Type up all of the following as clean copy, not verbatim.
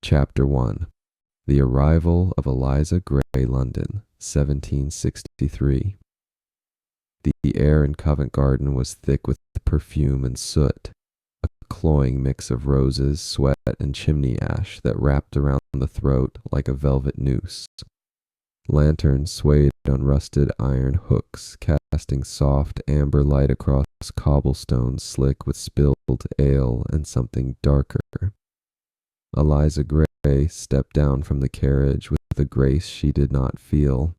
Chapter 1. The Arrival of Eliza Gray, London, 1763. The air in Covent Garden was thick with perfume and soot, a cloying mix of roses, sweat, and chimney ash that wrapped around the throat like a velvet noose. Lanterns swayed on rusted iron hooks, casting soft amber light across cobblestones slick with spilled ale and something darker. Eliza Gray stepped down from the carriage with a grace she did not feel.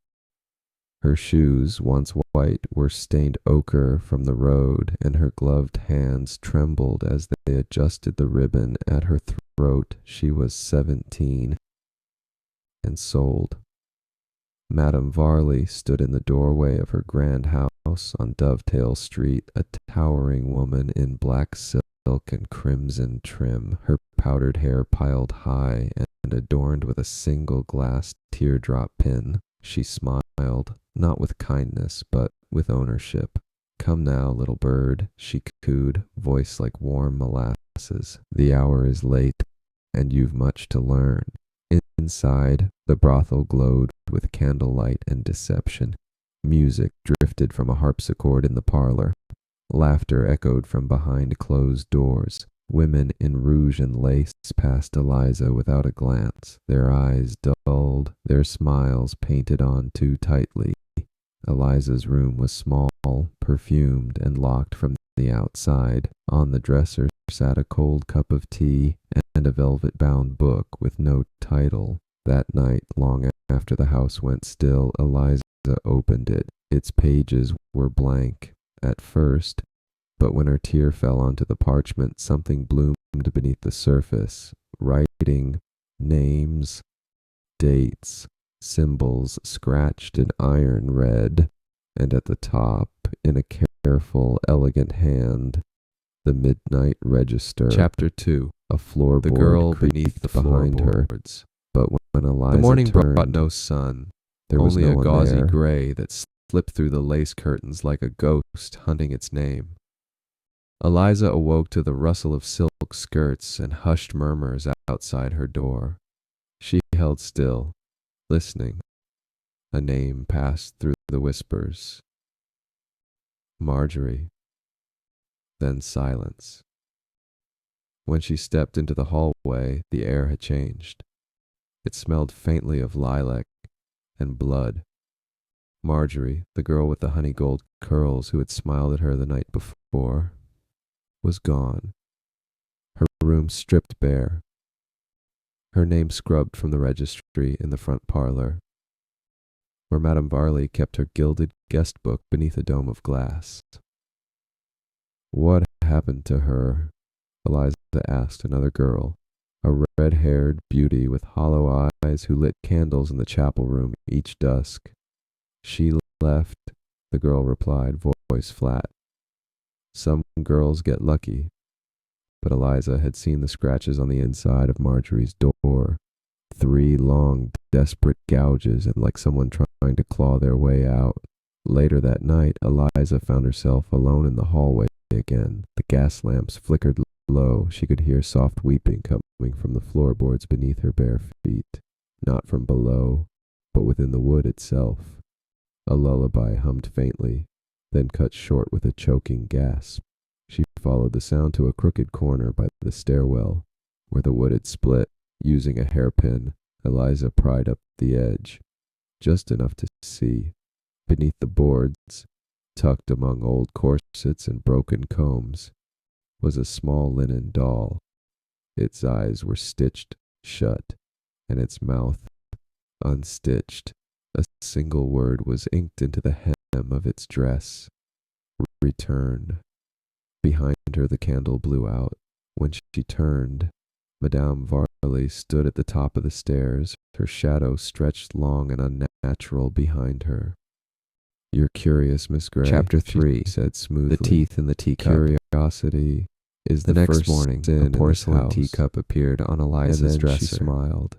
Her shoes, once white, were stained ochre from the road, and her gloved hands trembled as they adjusted the ribbon at her throat. She was 17 and sold. Madame Varley stood in the doorway of her grand house on Dovetail Street, a towering woman in black silk and crimson trim, her powdered hair piled high and adorned with a single glass teardrop pin. She smiled, not with kindness, but with ownership. "Come now, little bird," she cooed, voice like warm molasses. "The hour is late, and you've much to learn." Inside, the brothel glowed with candlelight and deception. Music drifted from a harpsichord in the parlor. Laughter echoed from behind closed doors. Women in rouge and lace passed Eliza without a glance, their eyes dulled, their smiles painted on too tightly. Eliza's room was small, perfumed, and locked from the outside. On the dresser sat a cold cup of tea and a velvet-bound book with no title. That night, long after the house went still, Eliza opened it. Its pages were blank at first, but when her tear fell onto the parchment, something bloomed beneath the surface. Writing, names, dates, symbols scratched in iron red, and at the top, in a careful, elegant hand, the midnight register. Chapter 2. A floorboard. The girl beneath the floorboards. But when Eliza The morning turned, brought no sun, there was only no a one gauzy there. gray that slipped through the lace curtains like a ghost hunting its name. Eliza awoke to the rustle of silk skirts and hushed murmurs outside her door. She held still, listening. A name passed through the whispers. Marjorie. Then silence. When she stepped into the hallway, the air had changed. It smelled faintly of lilac and blood. Marjorie, the girl with the honey gold curls who had smiled at her the night before, was gone. Her room stripped bare. Her name scrubbed from the registry in the front parlor, where Madame Varley kept her gilded guest book beneath a dome of glass. "What happened to her?" Eliza asked another girl, a red-haired beauty with hollow eyes who lit candles in the chapel room each dusk. "She left," the girl replied, voice flat. Some girls get lucky, but Eliza had seen the scratches on the inside of Marjorie's door. 3 long, desperate gouges, and like someone trying to claw their way out. Later that night, Eliza found herself alone in the hallway again. The gas lamps flickered low. She could hear soft weeping coming from the floorboards beneath her bare feet. Not from below, but within the wood itself. A lullaby hummed faintly, then cut short with a choking gasp. She followed the sound to a crooked corner by the stairwell, where the wood had split. Using a hairpin, Eliza pried up the edge, just enough to see. Beneath the boards, tucked among old corsets and broken combs, was a small linen doll. Its eyes were stitched shut, and its mouth unstitched. A single word was inked into the hem of its dress: return. Behind her the candle blew out. When she turned, Madame Varley stood at the top of the stairs, her shadow stretched long and unnatural behind her. "You're curious, Miss Gray." Chapter 3. She said smoothly. The teeth in the teacup. Curiosity is The the next first morning, sin a in this porcelain house. teacup appeared on And Eliza's then dresser. she smiled,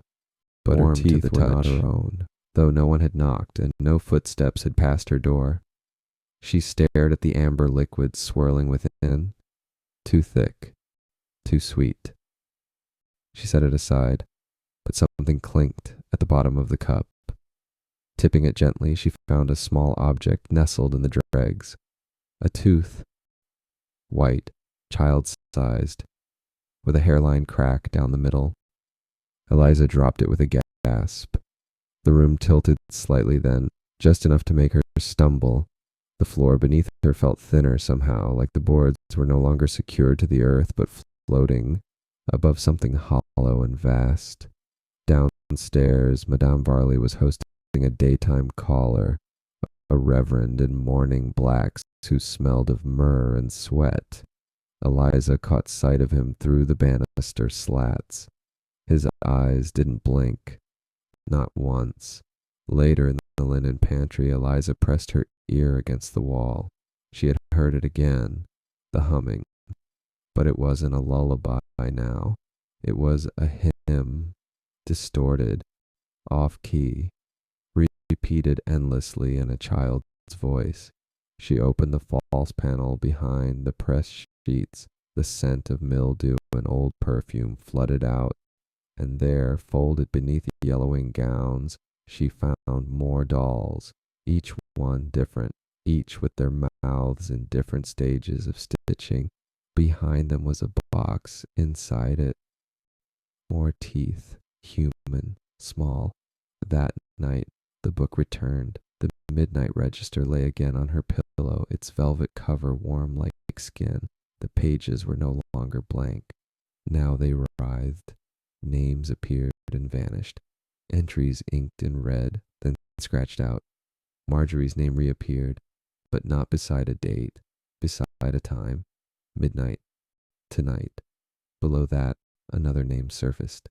But her warm to teeth the were not touch. her own, though no one had knocked and no footsteps had passed her door. She stared at the amber liquid swirling within. Too thick, too sweet. She set it aside. but something clinked at the bottom of the cup. Tipping it gently, she found a small object nestled in the dregs. A tooth, white, child-sized, with a hairline crack down the middle. Eliza dropped it with a gasp. The room tilted slightly then, just enough to make her stumble. The floor beneath her felt thinner somehow, like the boards were no longer secured to the earth, but floating above something hollow and vast. Downstairs, Madame Varley was hosting a daytime caller, a reverend in mourning blacks who smelled of myrrh and sweat. Eliza caught sight of him through the banister slats. His eyes didn't blink, not once. Later in the linen pantry, Eliza pressed her ear against the wall. She had heard it again, the humming. But it wasn't a lullaby now. It was a hymn, distorted, off-key, repeated endlessly in a child's voice. She opened the false panel behind the press sheets. The scent of mildew and old perfume flooded out, and there, folded beneath yellowing gowns, she found more dolls, each one different, each with their mouths in different stages of stitching. Behind them was a box, inside it more teeth, human, small. That night the book returned. The midnight register lay again on her pillow, its velvet cover warm like skin. The pages were no longer blank. Now they writhed. Names appeared and vanished. Entries inked in red, then scratched out. Marjorie's name reappeared, but not beside a date, beside a time. Midnight. Tonight. Below that, another name surfaced.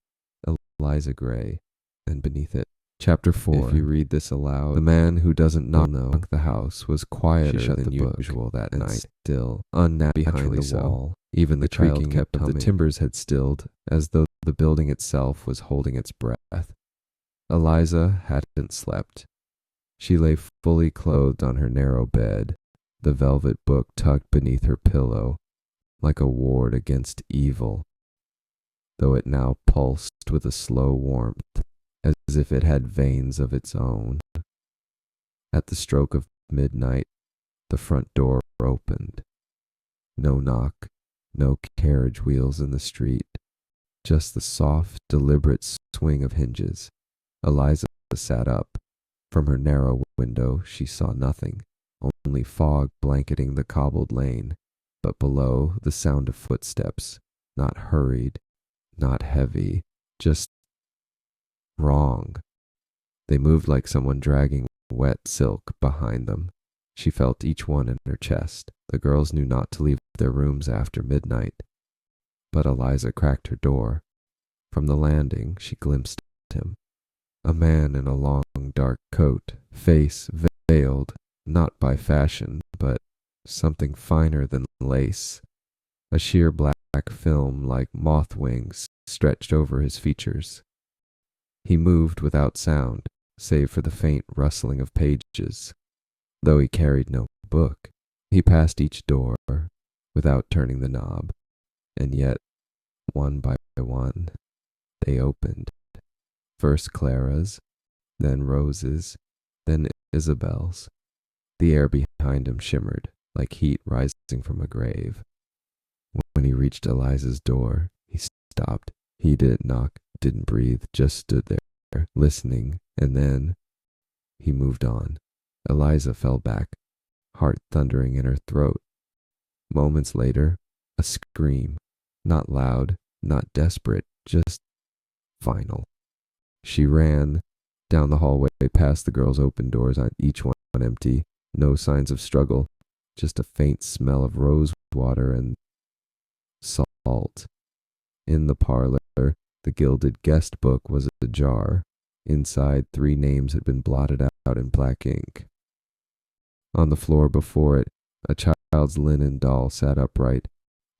Eliza Gray. And beneath it, Chapter 4. If you read this aloud, the man who doesn't knock the house was quieter than usual that night, still, unnaturally behind the wall. Even the child kept humming. The timbers had stilled, as though the building itself was holding its breath. Eliza hadn't slept. She lay fully clothed on her narrow bed, the velvet book tucked beneath her pillow, like a ward against evil, though it now pulsed with a slow warmth, as if it had veins of its own. At the stroke of midnight, the front door opened. No knock, no carriage wheels in the street, just the soft, deliberate swing of hinges. Eliza sat up. From her narrow window she saw nothing, only fog blanketing the cobbled lane, but below the sound of footsteps, not hurried, not heavy, just wrong. They moved like someone dragging wet silk behind them. She felt each one in her chest. The girls knew not to leave their rooms after midnight. But Eliza cracked her door. From the landing she glimpsed him. A man in a long dark coat, face veiled, not by fashion, but something finer than lace. A sheer black film like moth wings stretched over his features. He moved without sound, save for the faint rustling of pages. Though he carried no book, he passed each door without turning the knob, and yet, one by one, they opened. First Clara's, then Rose's, then Isabel's. The air behind him shimmered, like heat rising from a grave. When he reached Eliza's door, he stopped. He didn't knock, didn't breathe, just stood there, listening, and then he moved on. Eliza fell back, heart thundering in her throat. Moments later, a scream, not loud, not desperate, just final. She ran down the hallway past the girls' open doors, on each one empty, no signs of struggle, just a faint smell of rose water and salt. In the parlor, the gilded guest book was ajar. Inside, 3 names had been blotted out in black ink. On the floor before it, a child's linen doll sat upright,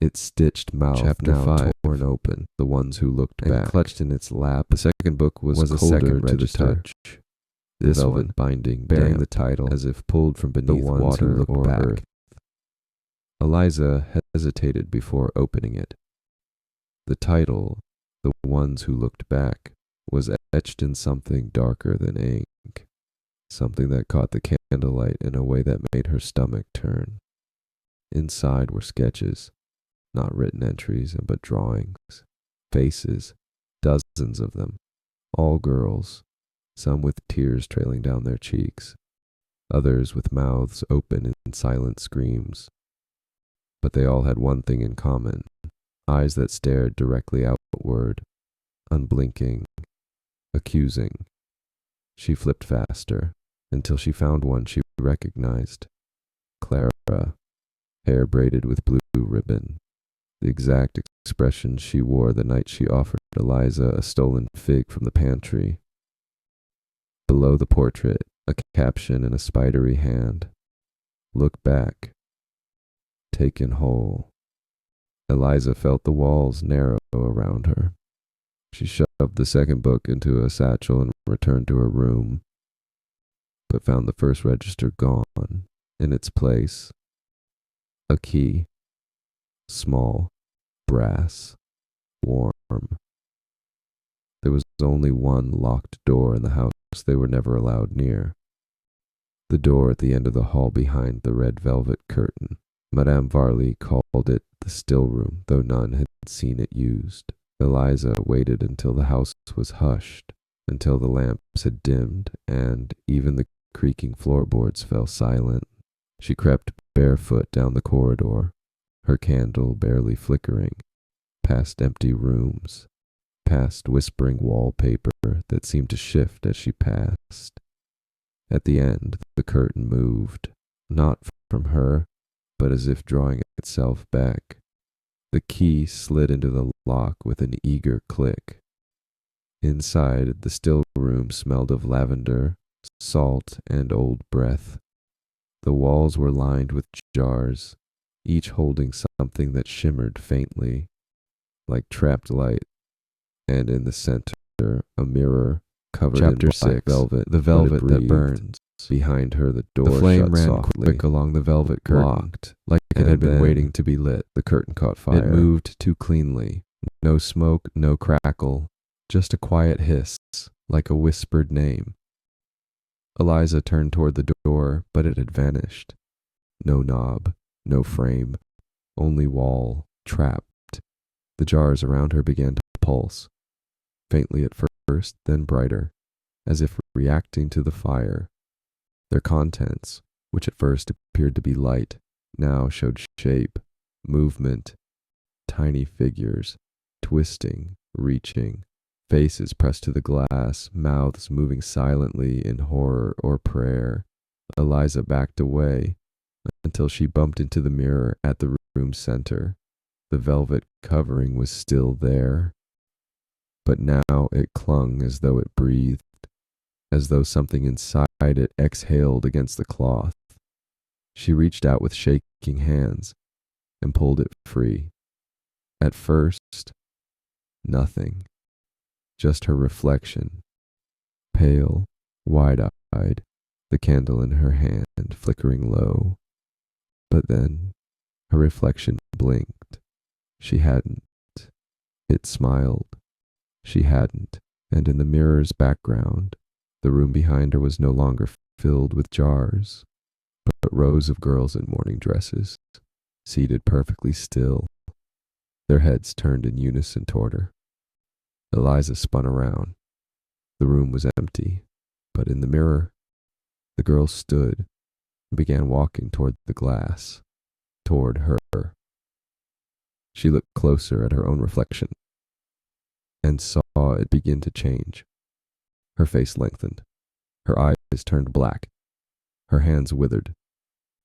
its stitched mouth Chapter now 5. torn open. The Ones Who Looked And Back, clutched in its lap. The second book was a colder second to register. the touch. This Velvet one, binding bearing damp, the title, as if pulled from beneath The Ones water Who Looked or Back. earth. Eliza hesitated before opening it. The title, The Ones Who Looked Back, was etched in something darker than ink, something that caught the candlelight in a way that made her stomach turn. Inside were sketches, not written entries, but drawings, faces, dozens of them, all girls, some with tears trailing down their cheeks, others with mouths open in silent screams. But they all had one thing in common, eyes that stared directly outward, unblinking, accusing. She flipped faster, until she found one she recognized. Clara, hair braided with blue ribbon, the exact expression she wore the night she offered Eliza a stolen fig from the pantry. Below the portrait, a caption in a spidery hand. Look back. Taken whole. Eliza felt the walls narrow around her. She shoved the second book into a satchel and returned to her room, but found the first register gone. In its place, a key. Small, brass, warm. There was only one locked door in the house they were never allowed near. The door at the end of the hall behind the red velvet curtain. Madame Varley called it the still room, though none had seen it used. Eliza waited until the house was hushed, until the lamps had dimmed, and even the creaking floorboards fell silent. She crept barefoot down the corridor, her candle barely flickering, past empty rooms, past whispering wallpaper that seemed to shift as she passed. At the end, the curtain moved, not from her, but as if drawing itself back. The key slid into the lock with an eager click. Inside, the still room smelled of lavender, salt, and old breath. The walls were lined with jars, each holding something that shimmered faintly, like trapped light, and in the center, a mirror covered Chapter in black 6, velvet, the velvet that breathed. burns. Behind her, the door The flame shut ran softly, quick along the velvet curtain, locked, like it had been then waiting to be lit. The curtain caught fire. It moved too cleanly. No smoke, no crackle, just a quiet hiss, like a whispered name. Eliza turned toward the door, but it had vanished. No knob, no frame, only wall, trapped. The jars around her began to pulse, faintly at first, then brighter, as if reacting to the fire. Their contents, which at first appeared to be light, now showed shape, movement, tiny figures, twisting, reaching, faces pressed to the glass, mouths moving silently in horror or prayer. Eliza backed away until she bumped into the mirror at the room's center. The velvet covering was still there, but now it clung as though it breathed, as though something inside it exhaled against the cloth. She reached out with shaking hands and pulled it free. At first, nothing, just her reflection, pale, wide-eyed, the candle in her hand flickering low. But then her reflection blinked. She hadn't. It smiled. She hadn't, and in the mirror's background, the room behind her was no longer filled with jars, but rows of girls in morning dresses, seated perfectly still, their heads turned in unison toward her. Eliza spun around. The room was empty, but in the mirror, the girls stood and began walking toward the glass, toward her. She looked closer at her own reflection and saw it begin to change. Her face lengthened. Her eyes turned black. Her hands withered,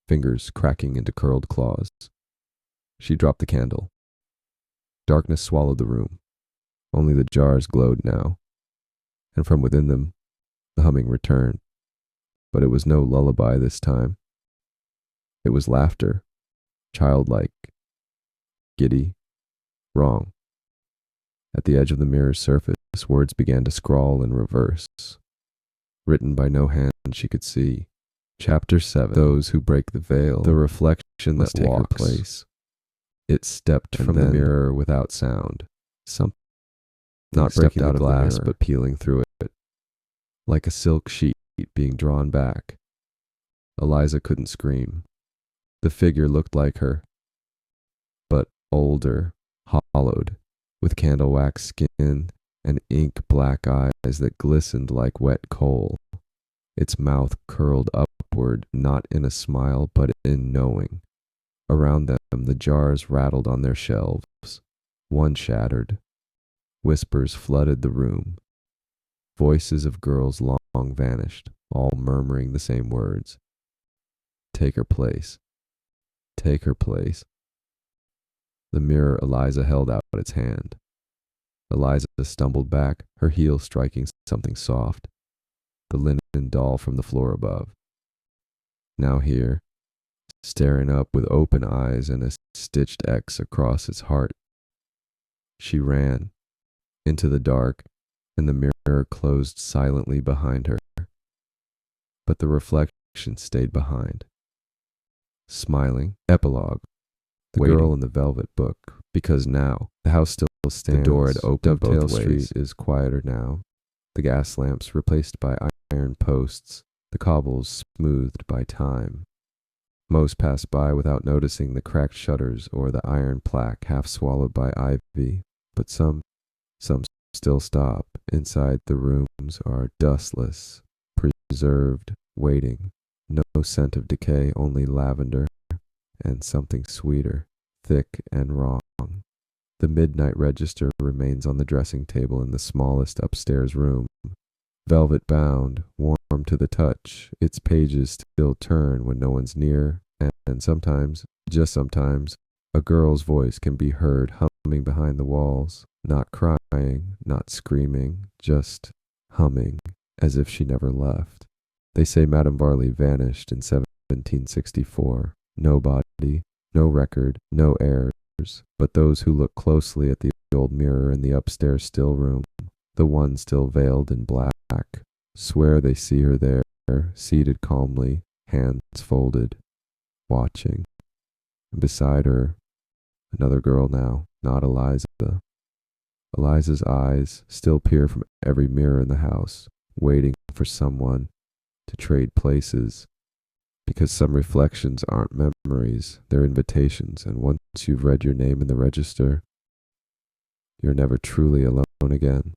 fingers cracking into curled claws. She dropped the candle. Darkness swallowed the room. Only the jars glowed now, and from within them, the humming returned. But it was no lullaby this time. It was laughter, childlike, giddy, wrong. At the edge of the mirror's surface, words began to scrawl in reverse, written by no hand she could see. Chapter 7. Those who break the veil. The reflection that take her walks. place. It stepped from the mirror without sound. Something not breaking the glass but peeling through it, like a silk sheet being drawn back. Eliza couldn't scream. The figure looked like her, but older, hollowed, with candle wax skin and ink black eyes that glistened like wet coal. Its mouth curled upward, not in a smile, but in knowing. Around them, the jars rattled on their shelves. One shattered. Whispers flooded the room. Voices of girls long vanished, all murmuring the same words. Take her place. Take her place. The mirror Eliza held out its hand. Eliza stumbled back, her heel striking something soft. The linen doll from the floor above. Now here, staring up with open eyes and a stitched X across its heart. She ran into the dark, and the mirror closed silently behind her. But the reflection stayed behind. Smiling. Epilogue. The girl in the velvet book. Because now, the house still stands. The door had opened both ways. Street is quieter now. The gas lamps replaced by iron posts. The cobbles smoothed by time. Most pass by without noticing the cracked shutters or the iron plaque half swallowed by ivy, but some still stop. Inside the rooms are dustless, preserved, waiting. No scent of decay, only lavender and something sweeter, thick and wrong. The midnight register remains on the dressing table in the smallest upstairs room. Velvet bound, warm to the touch, its pages still turn when no one's near, and sometimes, just sometimes, a girl's voice can be heard humming behind the walls, not crying, not screaming, just humming, as if she never left. They say Madame Varley vanished in 1764. No body, no record, no heirs, but those who look closely at the old mirror in the upstairs still room, the one still veiled in black, swear they see her there, seated calmly, hands folded, watching. And beside her, another girl now, not Eliza. Eliza's eyes still peer from every mirror in the house, waiting for someone to trade places, because some reflections aren't memories, they're invitations, and once you've read your name in the register, you're never truly alone again.